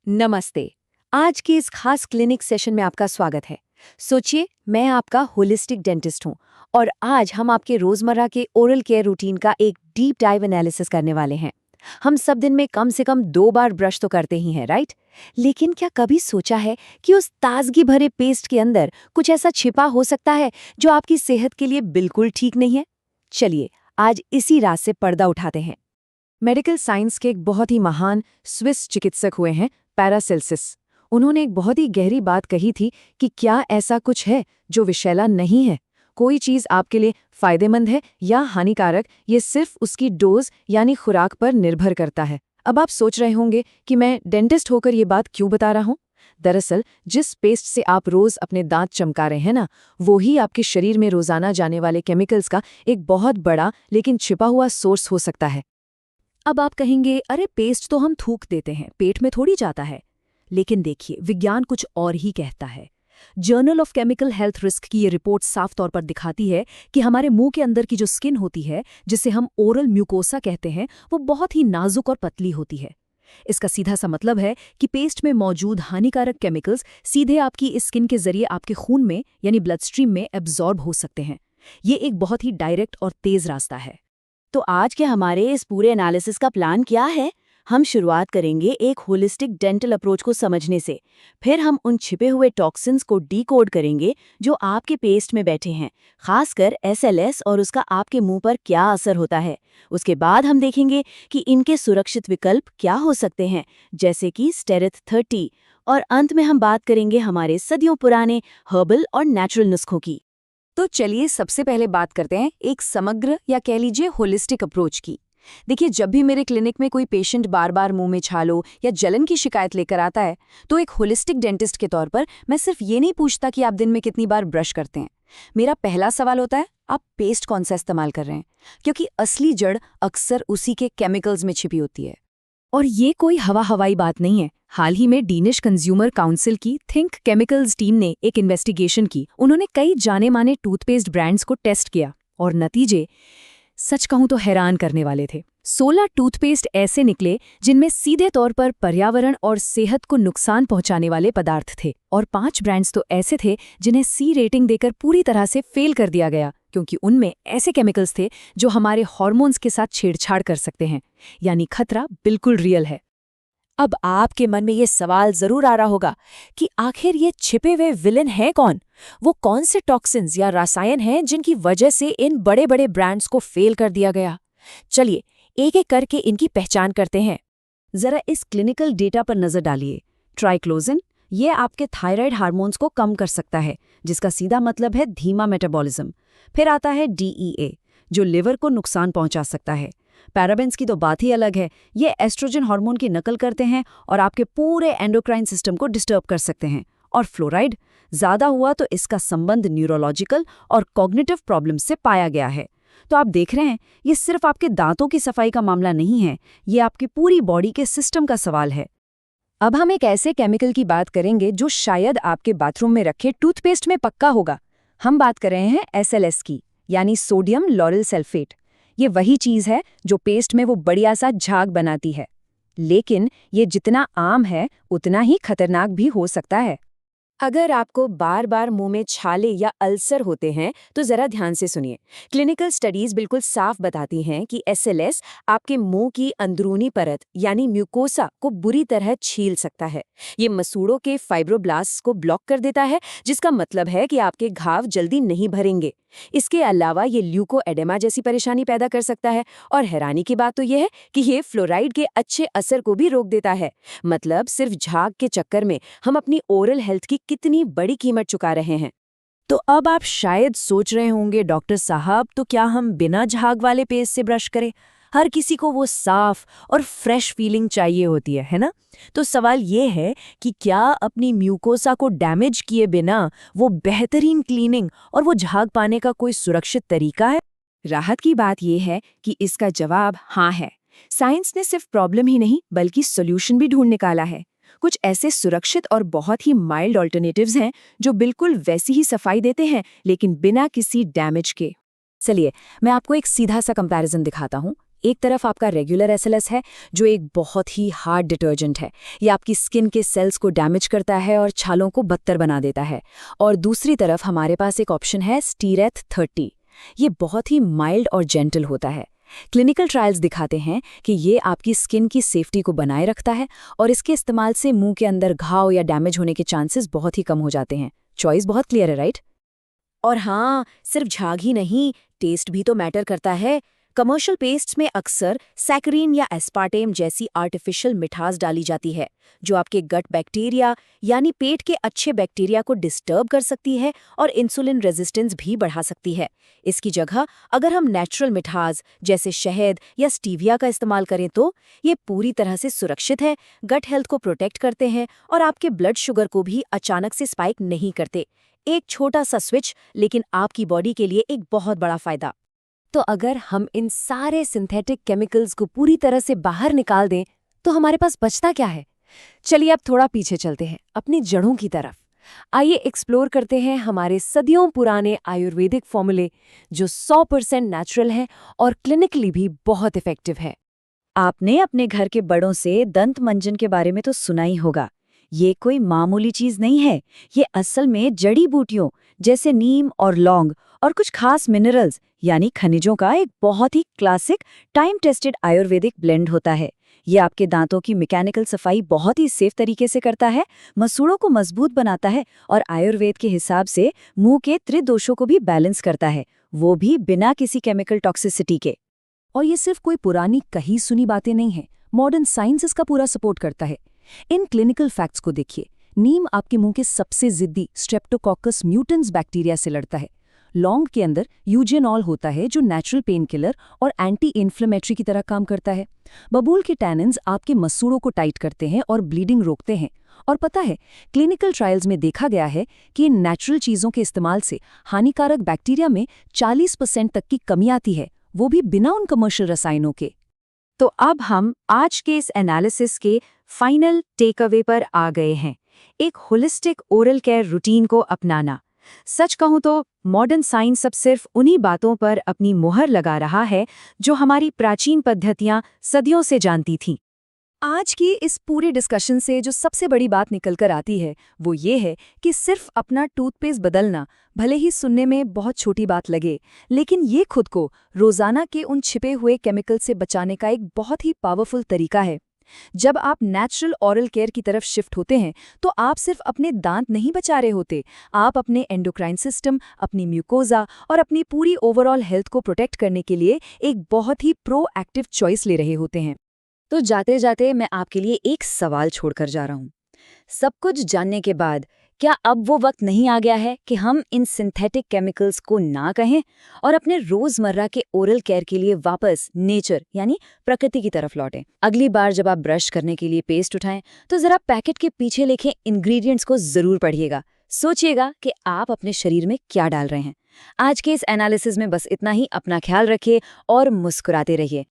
नमस्ते। आज के इस खास क्लिनिक सेशन में आपका स्वागत है। सोचिए, मैं आपका होलिस्टिक डेंटिस्ट हूँ और आज हम आपके रोजमर्रा के ओरल केयर रूटीन का एक डीप डाइव एनालिसिस करने वाले हैं। हम सब दिन में कम से कम 2 बार ब्रश तो करते ही हैं, राइट? लेकिन क्या कभी सोचा है कि उस ताजगी भरे पेस्ट के अंदर कुछ ऐसा छिपा हो सकता है जो आपकी सेहत के लिए बिल्कुल ठीक नहीं है? चलिए, आज इसी राज से पर्दा उठाते हैं। मेडिकल साइंस के एक बहुत ही महान स्विस चिकित्सक हुए हैं पैरासेल्सिस। उन्होंने एक बहुत ही गहरी बात कही थी कि क्या ऐसा कुछ है जो विषैला नहीं है। कोई चीज़ आपके लिए फायदेमंद है या हानिकारक, ये सिर्फ उसकी डोज यानी खुराक पर निर्भर करता है। अब आप सोच रहे होंगे कि मैं डेंटिस्ट होकर ये बात क्यों बता रहा हूँ। दरअसल जिस पेस्ट से आप रोज अपने दांत चमका रहे हैं ना, वो ही आपके शरीर में रोजाना जाने वाले केमिकल्स का एक बहुत बड़ा लेकिन छिपा हुआ सोर्स हो सकता है। अब आप कहेंगे, अरे पेस्ट तो हम थूक देते हैं, पेट में थोड़ी जाता है। लेकिन देखिए, विज्ञान कुछ और ही कहता है। Journal of chemical health risk की ये रिपोर्ट साफ तौर पर दिखाती है कि हमारे मुंह के अंदर की जो स्किन होती है, जिसे हम ओरल म्यूकोसा कहते हैं, वो बहुत ही नाजुक और पतली होती है। इसका सीधा सा मतलब है कि पेस्ट में मौजूद हानिकारक केमिकल्स सीधे आपकी इस स्किन के जरिए आपके खून में यानी ब्लड स्ट्रीम में एब्जॉर्ब हो सकते हैं। ये एक बहुत ही डायरेक्ट और तेज रास्ता है। तो आज के हमारे इस पूरे एनालिसिस का प्लान क्या है? हम शुरुआत करेंगे एक होलिस्टिक डेंटल अप्रोच को समझने से। फिर हम उन छिपे हुए टॉक्सिन्स को डीकोड करेंगे जो आपके पेस्ट में बैठे हैं, खासकर एसएलएस, और उसका आपके मुंह पर क्या असर होता है। उसके बाद हम देखेंगे कि इनके सुरक्षित विकल्प क्या हो सकते हैं, जैसे कि स्टेरिथ 30। और अंत में हम बात करेंगे हमारे सदियों पुराने हर्बल और नेचुरल नुस्खों की। तो चलिए सबसे पहले बात करते हैं एक समग्र या कह लीजिए होलिस्टिक अप्रोच की। देखिए, जब भी मेरे क्लिनिक में कोई पेशेंट बार बार मुंह में छालों या जलन की शिकायत लेकर आता है, तो एक होलिस्टिक डेंटिस्ट के तौर पर मैं सिर्फ ये नहीं पूछता कि आप दिन में कितनी बार ब्रश करते हैं। मेरा पहला सवाल होता है, आप पेस्ट कौन सा इस्तेमाल कर रहे हैं, क्योंकि असली जड़ अक्सर उसी के केमिकल्स में छिपी होती है। और ये कोई हवाई बात नहीं है। हाल ही में डेनिश कंज्यूमर काउंसिल की थिंक केमिकल्स टीम ने एक इन्वेस्टिगेशन की। उन्होंने कई जाने माने टूथपेस्ट ब्रांड्स को टेस्ट किया और नतीजे सच कहूं तो हैरान करने वाले थे। 16 टूथपेस्ट ऐसे निकले जिनमें सीधे तौर पर पर्यावरण और सेहत को नुकसान पहुंचाने वाले पदार्थ थे, और 5 ब्रांड्स तो ऐसे थे जिन्हें सी रेटिंग देकर पूरी तरह से फेल कर दिया गया, क्योंकि उनमें ऐसे केमिकल्स थे जो हमारे हार्मोन्स के साथ छेड़छाड़ कर सकते हैं। यानी खतरा बिल्कुल रियल है। अब आपके मन में ये सवाल जरूर आ रहा होगा कि आखिर ये छिपे हुए विलेन है कौन? वो कौन से टॉक्सिन्स या रसायन हैं जिनकी वजह से इन बड़े बड़े ब्रांड्स को फेल कर दिया गया? चलिए एक एक करके इनकी पहचान करते हैं। जरा इस क्लिनिकल डेटा पर नजर डालिए। ट्राइक्लोजन, ये आपके थायराइड हार्मोन्स को कम कर सकता है, जिसका सीधा मतलब है धीमा मेटाबॉलिज्म। फिर आता है DEA, जो लिवर को नुकसान पहुंचा सकता है। पैराबेन्स की तो बात ही अलग है, ये एस्ट्रोजन हार्मोन की नकल करते हैं और आपके पूरे एंडोक्राइन सिस्टम को डिस्टर्ब कर सकते हैं। और फ्लोराइड, ज़्यादा हुआ तो इसका संबंध न्यूरोलॉजिकल और कॉग्निटिव प्रॉब्लम से पाया गया है। तो आप देख रहे हैं, ये सिर्फ आपके दांतों की सफाई का मामला नहीं है, ये आपकी पूरी बॉडी के सिस्टम का सवाल है। अब हम एक ऐसे केमिकल की बात करेंगे जो शायद आपके बाथरूम में रखे टूथपेस्ट में पक्का होगा। हम बात कर रहे हैं SLS की, यानी सोडियम लॉरेल सल्फेट। ये वही चीज़ है जो पेस्ट में वो बढ़िया सा झाग बनाती है। लेकिन ये जितना आम है उतना ही खतरनाक भी हो सकता है। अगर आपको बार बार मुंह में छाले या अल्सर होते हैं तो जरा ध्यान से सुनिए। क्लिनिकल स्टडीज बिल्कुल साफ बताती हैं कि SLS आपके मुंह की अंदरूनी परत यानी म्यूकोसा को बुरी तरह छील सकता है। ये मसूड़ों के फाइब्रोब्लास्ट को ब्लॉक कर देता है, जिसका मतलब है कि आपके घाव जल्दी नहीं भरेंगे। इसके अलावा ये ल्यूकोएडेमा जैसी परेशानी पैदा कर सकता है, और हैरानी की बात तो यह है कि ये फ्लोराइड के अच्छे असर को भी रोक देता है। मतलब सिर्फ झाग के चक्कर में हम अपनी ओरल हेल्थ की कितनी बड़ी कीमत चुका रहे हैं। तो अब आप शायद सोच रहे होंगे, डॉक्टर साहब, तो क्या हम बिना झाग वाले पेस्ट से ब्रश करें? हर किसी को वो साफ और फ्रेश फीलिंग चाहिए होती है ना? तो सवाल ये है कि क्या अपनी म्यूकोसा को डैमेज किए बिना वो बेहतरीन क्लीनिंग और वो झाग पाने का कोई सुरक्षित तरीका है? राहत की बात यह है कि इसका जवाब हाँ है। साइंस ने सिर्फ प्रॉब्लम ही नहीं बल्कि सॉल्यूशन भी ढूंढ निकाला है। कुछ ऐसे सुरक्षित और बहुत ही माइल्ड ऑल्टरनेटिव्स हैं जो बिल्कुल वैसी ही सफाई देते हैं, लेकिन बिना किसी डैमेज के। चलिए मैं आपको एक सीधा सा कंपैरिजन दिखाता हूँ। एक तरफ आपका रेगुलर एसएलएस है, जो एक बहुत ही हार्ड डिटर्जेंट है। ये आपकी स्किन के सेल्स को डैमेज करता है और छालों को बदतर बना देता है। और दूसरी तरफ हमारे पास एक ऑप्शन है स्टीरेथ 30। ये बहुत ही माइल्ड और जेंटल होता है। क्लिनिकल ट्रायल्स दिखाते हैं कि ये आपकी स्किन की सेफ्टी को बनाए रखता है और इसके इस्तेमाल से मुंह के अंदर घाव या डैमेज होने के चांसेस बहुत ही कम हो जाते हैं। चॉइस बहुत क्लियर है, राइट? और हाँ, सिर्फ झाग ही नहीं, टेस्ट भी तो मैटर करता है। कमर्शियल पेस्ट्स में अक्सर सैकरीन या एस्पार्टेम जैसी आर्टिफिशियल मिठास डाली जाती है, जो आपके गट बैक्टीरिया यानी पेट के अच्छे बैक्टीरिया को डिस्टर्ब कर सकती है और इंसुलिन रेजिस्टेंस भी बढ़ा सकती है। इसकी जगह अगर हम नेचुरल मिठास जैसे शहद या स्टीविया का इस्तेमाल करें तो ये पूरी तरह से सुरक्षित है, गट हेल्थ को प्रोटेक्ट करते हैं और आपके ब्लड शुगर को भी अचानक से स्पाइक नहीं करते। एक छोटा सा स्विच, लेकिन आपकी बॉडी के लिए एक बहुत बड़ा फायदा। तो अगर हम इन सारे सिंथेटिक केमिकल्स को पूरी तरह से बाहर निकाल दें, तो हमारे पास बचता क्या है? चलिए अब थोड़ा पीछे चलते हैं, अपनी जड़ों की तरफ। आइए एक्सप्लोर करते हैं हमारे सदियों पुराने आयुर्वेदिक फॉर्मूले, जो 100% नेचुरल हैं और क्लिनिकली भी बहुत इफेक्टिव है। आपने अपने घर के बड़ों से दंत मंजन के बारे में तो सुना ही होगा। ये कोई मामूली चीज नहीं है। ये असल में जड़ी बूटियों जैसे नीम और लौंग और कुछ खास मिनरल्स यानी खनिजों का एक बहुत ही classic time tested Ayurvedic blend होता है। ये आपके दांतों की मैकेनिकल सफाई बहुत ही सेफ तरीके से करता है, मसूड़ों को मजबूत बनाता है और आयुर्वेद के हिसाब से मुंह के त्रिदोषों को भी बैलेंस करता है, वो भी बिना किसी केमिकल टॉक्सिसिटी के। और ये सिर्फ कोई पुरानी कही सुनी बातें नहीं हैं, मॉडर्न साइंस इसका पूरा सपोर्ट करता है। इन क्लिनिकल फैक्ट्स को देखिए। नीम आपके मुंह के सबसे जिद्दी स्ट्रेप्टोकोकस म्यूटेंस बैक्टीरिया से लड़ता है। लौंग के अंदर यूजेनॉल होता है, जो नेचुरल पेन किलर और एंटी इन्फ्लेमेटरी की तरह काम करता है। बबूल के टैनिन्स आपके मसूड़ों को टाइट करते हैं और ब्लीडिंग रोकते हैं। और पता है, क्लिनिकल ट्रायल्स में देखा गया है कि इन नेचुरल चीज़ों के इस्तेमाल से हानिकारक बैक्टीरिया में 40% तक की कमी आती है, वो भी बिना उन कमर्शियल रसायनों के। तो अब हम आज के इस एनालिसिस के फाइनल टेक अवे पर आ गए हैं, एक होलिस्टिक ओरल केयर रूटीन को अपनाना। सच कहूं तो मॉडर्न साइंस अब सिर्फ उन्हीं बातों पर अपनी मोहर लगा रहा है जो हमारी प्राचीन पद्धतियां सदियों से जानती थीं। आज की इस पूरे डिस्कशन से जो सबसे बड़ी बात निकल कर आती है, वो ये है कि सिर्फ अपना टूथपेस्ट बदलना भले ही सुनने में बहुत छोटी बात लगे, लेकिन ये खुद को रोजाना के उन छिपे हुए केमिकल से बचाने का एक बहुत ही पावरफुल तरीका है। जब आप नेचुरल ओरल केयर की तरफ शिफ्ट होते हैं, तो आप सिर्फ अपने दांत नहीं बचा रहे होते, आप अपने एंडोक्राइन सिस्टम, अपनी म्यूकोजा और अपनी पूरी ओवरऑल हेल्थ को प्रोटेक्ट करने के लिए एक बहुत ही प्रोएक्टिव चॉइस ले रहे होते हैं। तो जाते जाते मैं आपके लिए एक सवाल छोड़कर जा रहा हूँ। सब कुछ जानने के बाद क्या अब वो वक्त नहीं आ गया है कि हम इन सिंथेटिक केमिकल्स को ना कहें और अपने रोजमर्रा के ओरल केयर के लिए वापस नेचर यानी प्रकृति की तरफ लौटें? अगली बार जब आप ब्रश करने के लिए पेस्ट उठाएं, तो जरा पैकेट के पीछे लिखे इंग्रेडिएंट्स को जरूर पढ़िएगा। सोचिएगा कि आप अपने शरीर में क्या डाल रहे हैं। आज के इस एनालिसिस में बस इतना ही। अपना ख्याल रखिए और मुस्कुराते रहिए।